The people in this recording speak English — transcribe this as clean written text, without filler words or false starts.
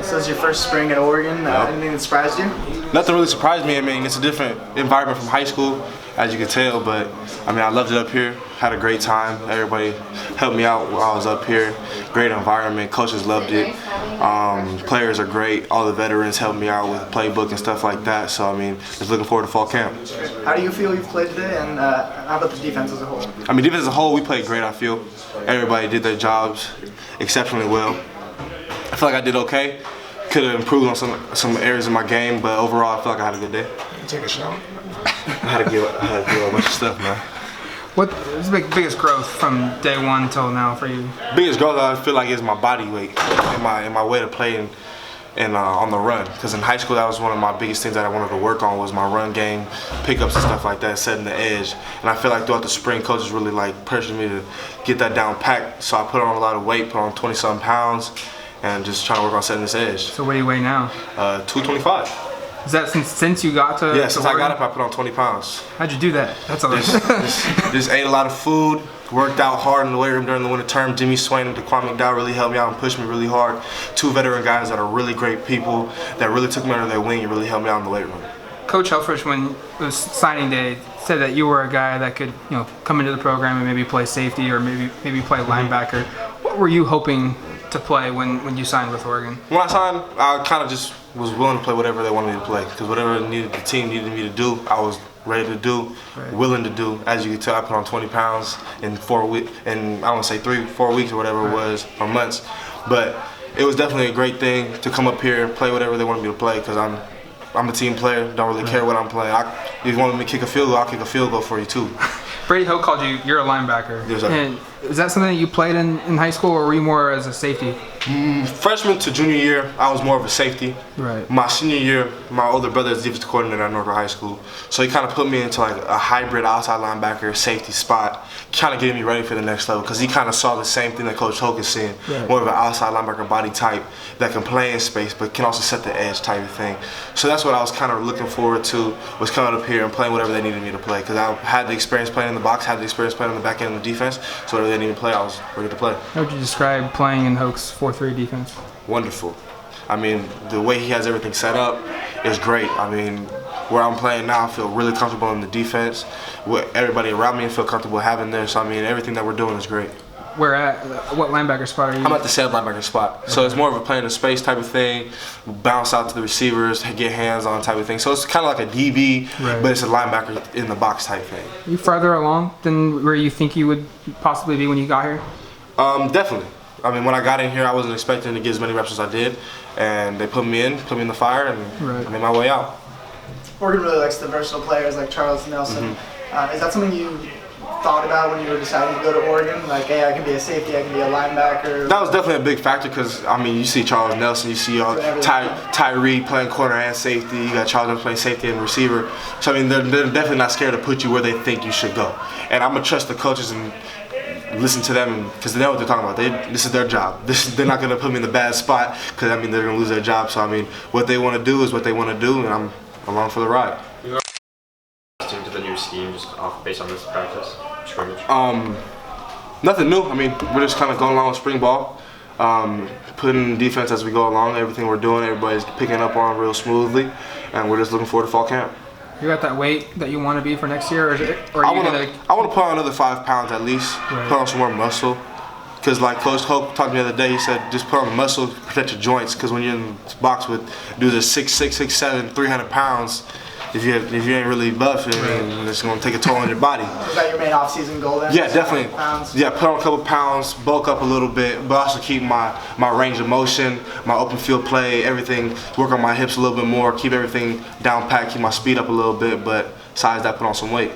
So it's your first spring at Oregon. Anything that surprised you? Nothing really surprised me. I mean, it's a different environment from high school, as you can tell, but I mean, I loved it up here. Had a great time. Everybody helped me out while I was up here. Great environment. Coaches loved it. Players are great. All the veterans helped me out with playbook and stuff like that. So, I mean, just looking forward to fall camp. How do you feel you've played today, and how about the defense as a whole? I mean, defense as a whole, we played great, I feel. Everybody did their jobs exceptionally well. I feel like I did okay. Could have improved on some areas of my game, but overall, I feel like I had a good day. Take a shower. I had to give a bunch of stuff, man. What is the biggest growth from day one till now for you? Biggest growth I feel like is my body weight and my way to play on the run. Because in high school, that was one of my biggest things that I wanted to work on was my run game, pickups and stuff like that, setting the edge. And I feel like throughout the spring, coaches really pressured me to get that down packed. So I put on a lot of weight, put on 20-something pounds, and just trying to work on setting this edge. So what do you weigh now? 225. Is that since you got to? Yeah, since I got up, I put on 20 pounds. How'd you do that? That's a lot. Just ate a lot of food, worked out hard in the weight room during the winter term. Jimmy Swain and Daquan McDowell really helped me out and pushed me really hard. Two veteran guys that are really great people that really took me under their wing and really helped me out in the weight room. Coach Helfrich, when it was signing day, said that you were a guy that could, come into the program and maybe play safety or maybe play linebacker. What were you hoping to play when you signed with Oregon? When I signed, I kind of just was willing to play whatever they wanted me to play, because whatever the team needed me to do, I was ready to do, willing to do. As you can tell, I put on 20 pounds in 4 weeks, and I don't want to say 3-4 weeks or whatever it was, or months. But it was definitely a great thing to come up here and play whatever they wanted me to play, because I'm a team player, don't really care what I'm playing. If you want me to kick a field goal, I'll kick a field goal for you too. Brady Hoke called you're a linebacker. Yes, sir. And is that something that you played in high school, or were you more as a safety? Freshman to junior year, I was more of a safety. Right. My senior year, my older brother is defensive coordinator at Northern High School, so he kind of put me into like a hybrid outside linebacker safety spot, kind of getting me ready for the next level, because he kind of saw the same thing that Coach Hoke is seeing, more of an outside linebacker body type that can play in space but can also set the edge type of thing. So that's what I was kind of looking forward to, was coming up here and playing whatever they needed me to play, because I had the experience playing in the box, had the experience playing on the back end of the defense, so whatever they needed to play, I was ready to play. How would you describe playing in Hoke's 4-3 defense? Wonderful. I mean, the way he has everything set up is great. I mean, where I'm playing now, I feel really comfortable in the defense. With everybody around me, I feel comfortable having there. So, I mean, everything that we're doing is great. Where at? What linebacker spot are you? I'm at the same linebacker spot. So it's more of a playing in space type of thing, bounce out to the receivers, get hands on type of thing. So it's kind of like a DB, but it's a linebacker in the box type thing. Are you farther along than where you think you would possibly be when you got here? Definitely. I mean, when I got in here, I wasn't expecting to get as many reps as I did, and they put me in the fire, and I made my way out. Oregon really likes the versatile players like Charles Nelson. Is that something you thought about when you were deciding to go to Oregon? Like, hey, I can be a safety, I can be a linebacker. That was definitely a big factor, because I mean, you see Charles Nelson, you see Tyree playing corner and safety. You got Charles Nelson playing safety and receiver. So I mean, they're definitely not scared to put you where they think you should go. And I'm gonna trust the coaches and listen to them, because they know what they're talking about. This is their job. They're not going to put me in the bad spot, because I mean, they're going to lose their job. So I mean, what they want to do is what they want to do, and I'm along for the ride. To the new scheme, just based on this practice scrimmage? Nothing new. I mean, we're just kind of going along with spring ball, putting defense as we go along. Everything we're doing, everybody's picking up on real smoothly, and we're just looking forward to fall camp. You got that weight that you want to be for next year, or I want to put on another 5 pounds at least, put on some more muscle. Because like Coach Hope talked to me the other day, he said just put on the muscle, protect your joints. Because when you're in the box with dudes that are 6'6", 6'7", 300 pounds, if you ain't really buff, I mean, it's going to take a toll on your body. Is that your main off-season goal then? Yeah, definitely. Yeah, put on a couple pounds, bulk up a little bit, but also keep my range of motion, my open field play, everything, work on my hips a little bit more, keep everything down pat, keep my speed up a little bit, but besides that, put on some weight.